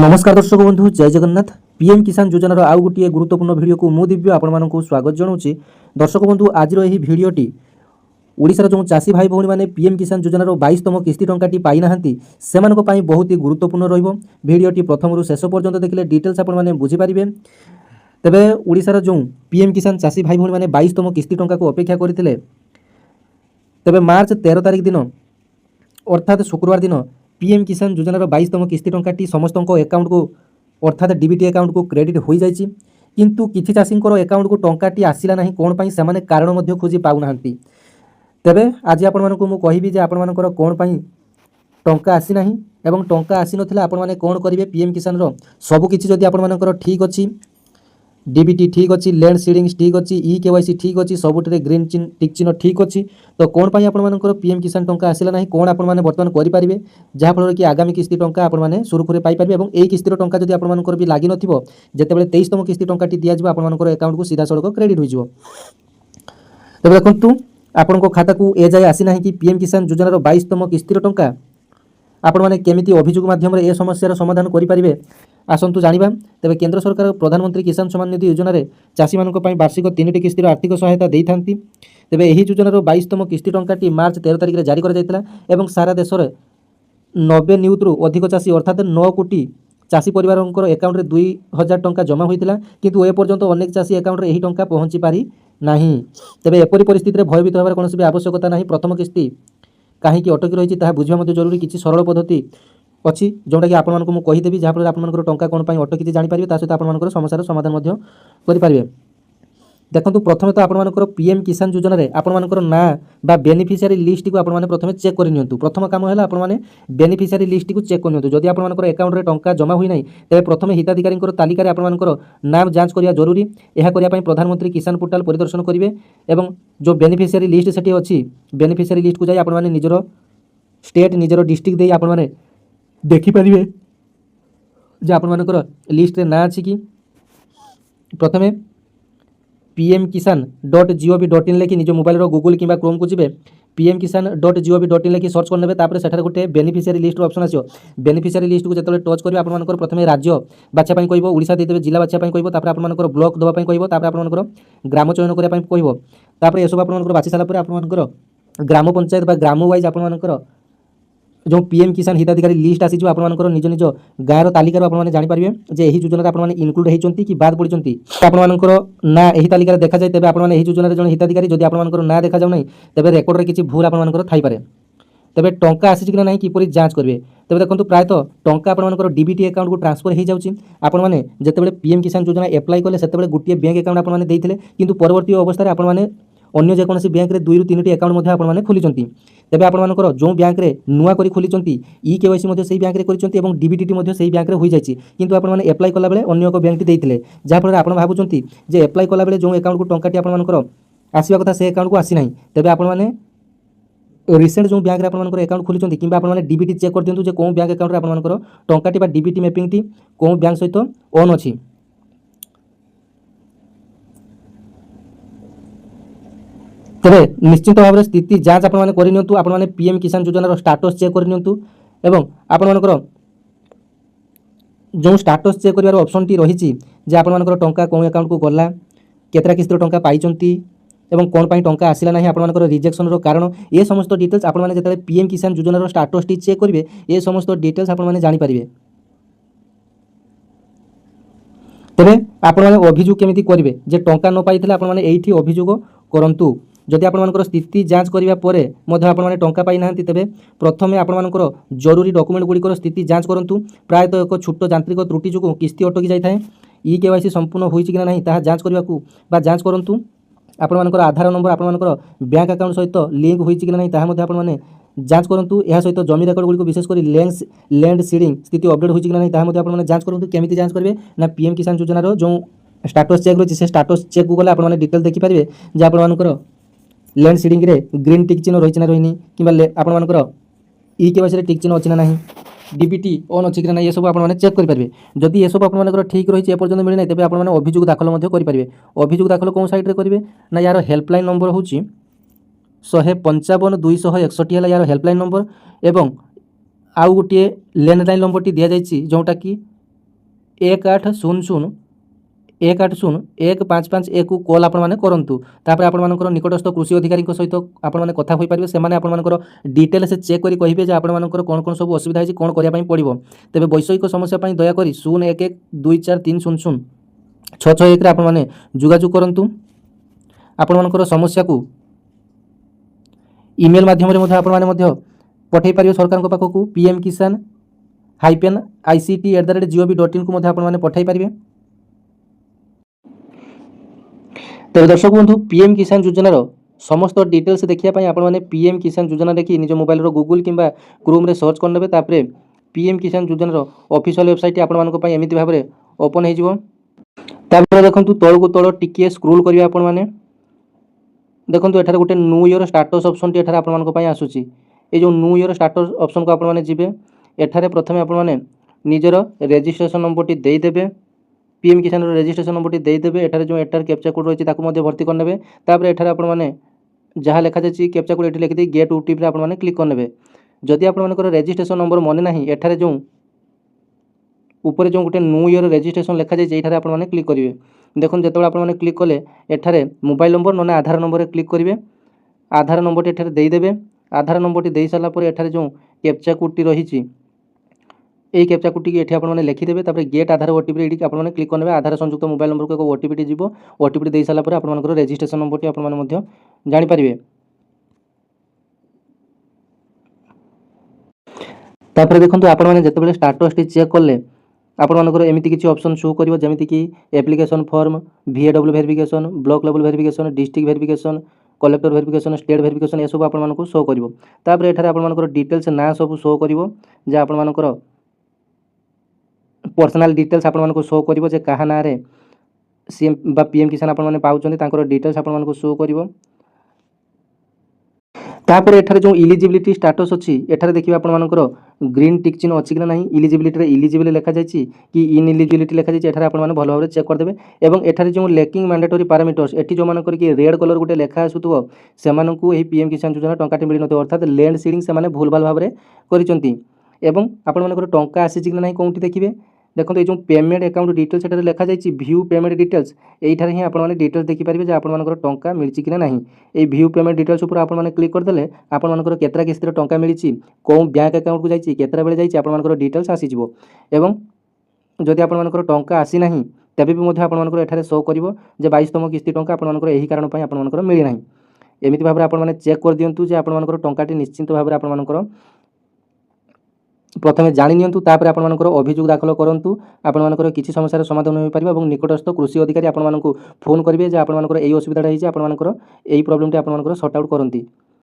नमस्कार दर्शक बंधु जय जगन्नाथ। पीएम किसान योजनार आउ गोटे गुरुत्वपूर्ण भिडियो को मु दिव्य आपण स्वागत जनाऊँगी। दर्शक बंधु आज यह भिडियोटी ओडिशार जो चाषी भाई भौणी मैंने पीएम किसान योजनार 22तम किस्ती टंकाटी पाई नाहांती सेमानक पई बहुत ही गुरुत्वपूर्ण रहिबो। भिडियोटी प्रथम शेष पर्यंत देखिले डिटेल्स आपण माने बुझी पारिबे। तेबे ओडिशार जो पीएम किसान चाषी भाई भौणी मैंने 22तम किस्ती टंका को अपेक्षा करथिले तेबे मार्च 13 तारिख दिन अर्थात शुक्रवार दिन पीएम किसान योजनार 22तम किस्ती टंकाटी समस्त अकाउंट को अर्थात डीबीटी अकाउंट को क्रेडिट हो जाइए, किंतु किछि चाषींकर अकाउंट को टंकाटी आसिला नहीं कौन पाई सेमाने कारण मध्य खोजी पाउ नाहांती। तेबे आज आपण मानकु मु कहिबी जे आपण मानकर कौन पाई टंका आसी नाही एवं टंका आसी नथिला आपण माने कौन करिवे। पीएम किसान रो सब किछि जदि आपण मानकर ठीक अछि, डीबीटी ठीक अच्छी, लैंड सीडिंग्स ठीक अच्छी, ई केवाईसी ठीक अच्छी, सबुठे ग्रीन टिक चिन्ह ठीक अच्छी, तो कौन पाई आपण मानकर पीएम किसान टंका आसिला नहीं कौन आपण माने वर्तमान करि पारिबे जहाँफल कि आगामी किस्ती टंका आपण माने सुरखुरे पाई पारिबे। एवं एई किस्तीर टंका जदि आपण मानकर भी लागि नथिबो जेतेबेले 23तम किस्ती टंकाटी दिया जिवो आपण मानकर अकाउंट को सीधा सड़क क्रेडिट होई जिवो। तबे देखंतु आपनको खाता को ए जाय आसी नाही कि पीएम किसान योजनार 22तम किस्तीर टंका आपण माने केमिति अभियोग माध्यम ए समस्यार समाधान करि पारिबे आसंतु जानिबा। तेबे केंद्र सरकार प्रधानमंत्री किसान सम्मान निधि योजना रे चाषी मानक पई वार्षिक 3टी किस्तीर आर्थिक सहायता देइथांती। तेबे एही योजनार 22तम किस्ती टंकाटी मार्च 13 तारिख रे जारी करा जायतिला एवं सारा देश रे 90 नियुतरु अधिक चाषी अर्थात 9 कोटी चाषी परिवारंकर अकाउंट रे 2000 टंका जमा होइतिला, किंतु ए पर्यंत अनेक चाषी अकाउंट रे एही टंका पहुंची पारि नाही। तेबे एपरि परिस्थिति रे भयभीत होबार कोनोसी भी आवश्यकता नाही। प्रथम किस्ती काहीकि अटकी रही ताहा बुझिबा मध्ये जरूरी। किछि सरल पद्धति अच्छी जोटा कि आपको मुझे कहीदेवी जहाँफल आप टंका कौन जानी जानीपारे ता सहित आप समस्यार समाधान करें। देखो प्रथम तो आप पीएम किसान योजना रे आपर ना बा बेनिफिशियरी लिस्ट को आपने प्रथम चेक कर नियंतु। प्रथम काम है आपने बेनिफिशियरी लिस्ट को चेक कर नियंतु। जदि आपनकर अकाउंट रे टंका जमा हुई नहीं तेज प्रथम हिताधिकारी तालिकार आपनकर नाम जांच करने जरूरी। यह करने प्रधानमंत्री किसान पोर्टाल परिदर्शन करेंगे एवं जो बेनिफिशियरी लिस्ट से अच्छी बेनिफिशियरी लिस्ट को जाए आपने निजर स्टेट निजर डिस्ट्रिक्ट दे आपने देखिपारे जे आपनकर लिस्ट रे ना अच्छी कि प्रथमे pmkisan.gov.in लेखि निज मोबाइल गूगल कि क्रोम को जी pmkisan.gov.in लेखि सर्च करने तापर सेठार गोटे बेनिफिशियरी लिस्ट ऑप्शन आसो। बेनिफिशियरी लिस्ट को जतले टच करिवे आपनकर प्रथमे राज्य बाछा पई कहबो, ओडिशा देदेबे, जिला बाछा पई कहबो, तापर आपनकर ब्लॉक दबा पई कहबो, तापर आपनकर ग्राम चयन करिया पई कहबो। तापर एसब आपनकर बाछि साला पर आपनकर ग्राम पंचायत बा ग्राम वाइज आपनकर जो पीएम किसान हिताधिकारी लिस्ट आसी जो आपनकर निज निज गाँव तालिकार आपने जानीपारे जे यही योजना आपने इनक्लूड होती कि बाद पड़ती आपनकर ना यही तालिकार देखा जाए। तेज आपने योजना जो हिताधिकारी जब आपनकर ना देखा जाऊ ना तेज रेकर्ड में किसी भूल आपनकर थाईपारे। तेज टंका आसी कि ना किपरि जांच करेंगे। तेज देखो प्रायतः टंका आपनकर डीबीटी अकाउंट को ट्रांसफर हो जाऊँगी। आपने जितेबाला पीएम किसान योजना एप्लाई कले से गोटे बैंक अकाउंट आपने देते किंतु परवर्ती अवस्था आपने अन्य जेकोसी बैंक रे 2 ରୁ 3ଟି अकाउंट आपने खोली। तेज आपनकर जो बैंक रे नुआ करी खोली ई केवाईसी से बैंक रे करिसंती एवं डीबीटी से बैंक रे हो जाइए, किंतु आपने एप्लाई कला बेले अन्य एक बैंक टी देते जहाँफल आप भावुंट जे एप्लाई कला बेले जो अकाउंट को टंकाटी आपनकर आसवा कथा से अकाउंट को आसी ना। तेज आपने रिसेंट जो बैंक आपनकर अकाउंट खोली कि आपने डीबीटी चेक कर दिंतु कौन बैंक अकाउंट आपनकर टंकाटी बा डीबीटी मैपिंग टी कौन बैंक सहित ऑन अच्छी। तेरे निश्चित भाव में स्थिति जांच आपने पीएम किसान योजनार स्टाटस चेक करनी एवं आपनकर जो स्टाटस चेक कर ऑप्शन टी रही जे आपनकर टंका कौन अकाउंट को गला केतरा किस्ती टंका पाई एवं कौन पाई टंका आसिला नहीं आपनकर रिजेक्शन रो कारण ये समस्त डिटेल्स आपने जिते पीएम किसान योजनार स्टाटस टी चेक करेंगे ये समस्त डिटेल्स आपने जानीपारे। तेरे आपने अभियोग केमिति करेंगे जे टंका न पाई आपने एठी अभियोग करंतु। जदि आपनकर स्थिति जांच करिबा परे मध्य आपने टंका पाई नाहंती तेबे प्रथमे आपनकर जरूरी डॉक्यूमेंट गुड़िकर स्थिति जांच करंतु। प्रायतः एक छोट यांत्रिक त्रुटि जो किस्ती अटकी जाए ई केवाईसी संपूर्ण होइछि कि नहीं ताहा जांच करबाकू बा जांच करंतु। आपनकर आधार नंबर आपनकर बैंक अकाउंट सहित लिंक होइछि कि नहीं ताहा मध्य आपने जांच करंतु। यह सहित जमी रेकर्ड गुड़िक विशेष कर लैंड सीडिंग स्थिति अपडेट होइछि कि नहीं ताहा मध्य आपने जांच करंतु। केमिति जांच करिवे ना पीएम किसान योजनार जो स्टाटस चेक रही से स्टाटस चेक को गले आपने डिटेल देखिपारे जे आपनकर लैंड सीडिंग रे ग्रीन टिक चिन्ह रही ना रही कि आपनकर ई केवाईसी टिक चिन्ह अच्छी ना नहीं डीबीटी ऑन अच्छी कि ना ये सब आपने चेक करेंगे। जदि ये सब आपनकर ठीक रही है एपर्यंत मिलना तेज आपने अभियोग दाखल करेंगे। अभियोग दाखल कौन साइट रे करेंगे ना यार हेल्पलाइन नंबर हूँ 155 261 है यार हेल्पलाइन नंबर एवं आउ गोटे लैंडलाइन नंबर टी दि जाइए जोटा कि 1800 को कॉल आपण माने करंतु तापर आपण मानकर निकटस्थ कृषि अधिकारी सहित आपण माने कथा होई परिबे सेमाने आपण मानकर डिटेल्स चेक करी कहिबे जे आपण मानकर कोन कोन सब असुविधा है कोन करिया पई पड़िबो तेबे वैषयिक समस्या पई दया करी 01124300661 रे आपण माने जोगाजोग करंतु आपण मानकर समस्या को ईमेल माध्यम रे मध्ये आपण माने मध्ये पठै परिबे सरकार को पाखो को pmkisan-ict@gov.in को मध्ये आपण माने पठै परिबे। तेरे दर्शक बंधु पीएम किसान योजनार समस्त डिटेल्स देखिए आपण मैंने पीएम किसान योजना देखिए निज मोबाइल गूगल किंबा क्रोम रे सर्च करने तापर पीएम किसान योजनार ऑफिशियल वेबसाइट आपण मानक एमती भाव में ओपन हो देखो तल को तल टिके स्क्रोल करिवे आपण माने देखो एठार गोटे न्यू ईयर स्टाटस ऑप्शन टी एठार आपण मानक आसूची ए जो न्यू ईयर स्टाटस ऑप्शन को आपण माने जिबे एठारे प्रथमे आपण माने निजर रजिस्ट्रेशन नंबर टी देई देबे पीएम किसान रजिस्ट्रेशन नंबर टी देदेवे एठारे जो एटार कैप्चा कोड रही है भर्ती करने तापर एठारे आपण माने जहाँ लिखा जाए कैप्चा कोड ये लिखिदी गेट ओटीपी आपण माने क्लिक करने जदि आपण मानकर रजिस्ट्रेशन नंबर मन ना एठारे जो ऊपर जो गोटे न्यू ईयर रजिस्ट्रेशन लिखा जाए ये आपण माने क्लिक करेंगे देखो जो आपण माने क्लिक कले एठारे मोबाइल नंबर ना आधार नंबर क्लिक करेंगे आधार नंबर टी एठारे देदेवे आधार नंबर टी दे सारा एठारे जो कैप्चा कोड टी रही यही कैप्चा कोड टी एठी आपण माने लिखिदेवे तापर गेट आधार ओटीपी एठी आपण माने क्लिक करने आधार संयुक्त मोबाइल नंबर को एक ओटीपी टी जीवो ओटीपी दे सारा आपण मानकर रजिस्ट्रेशन नंबर टी आपण माने मध्य जानि परिबे तापर देखंतु आपण माने जते बेले स्टेटस टी चेक करले आपण मानकर एमिति किछि ऑप्शन शो करिवो जेमिति कि application form VAW verification block level verification district verification collector verification state verification ए सब आपण मानकु शो करिवो तापर एठारे आपण मानकर डिटेल्स ना सब शो करिवो जे आपण मानकर पर्सनल डिटेल्स आपण मानकु शो करिवो जे कहा ना रे सीएम बा पीएम किसान आपण माने पाउचंदी तांकर डिटेल्स आपण मानकु शो करिवो तापर एठारे जो इलिजिबिलिटी स्टेटस अछि एठारे देखिबा आपण मानकर ग्रीन टिक चिन्ह अछि कि नहीं इलिजिबिलिटी रे इलिजिबल लिखा जायछि कि इनइलिजिबिलिटी लिखा जायछि एठारे आपण माने भलो भाबरे चेक कर देबे एवं एठारे जो लैकिंग मैंडेटरी पैरामीटर्स एठी जो मानकर कि रेड कलर गुटे लेखा आसुतबो से मानकु एही पीएम किसान योजना टंकाटी मिलि नथो अर्थात लैंड सीडिंग से माने भूल भाल भाबरे करिसंती एवं आपण मानकर टंका आसी कि नहीं कोंटी देखिबे देखो ये जो पेमेंट अकाउंट डिटेल्स एठारे लिखा जायछि व्यू पेमेंट डिटेल्स एठारे ही आपण माने डिटेल्स देखि परिबे जे आपण मानकर टंका मिलछि कि नहीं ए व्यू पेमेंट डिटेल्स ऊपर आपण माने क्लिक कर देले आपण मानकर केतरा किस्तिर टंका मिलछि को बैंक अकाउंट को जायछि केतरा बेले जायछि आपण मानकर डिटेल्स आसी जिवो एवं जदि आपण मानकर टंका आसी नहीं तबे भी मध्ये आपण मानकर एठारे शो करिवो जे 22तम किस्ती टंका आपण मानकर एही कारण पई आपण मानकर मिलि नहीं एमिति भाबरे आपण माने चेक कर दियंतु जे आपण मानकर टंकाटी निश्चित भाबरे आपण मानकर प्रथमे जानि नियंतु तापर आपण मानकर अभियोग दाखल करंतु आपण मानकर किछि समस्या समाधान होई परिबा एवं निकटस्थ कृषि अधिकारी आपण मानकु फोन करिवे जे आपण मानकर एई असुविधा रही जे आपण मानकर एई प्रॉब्लम टी आपण मानकर सॉर्ट आउट करंती।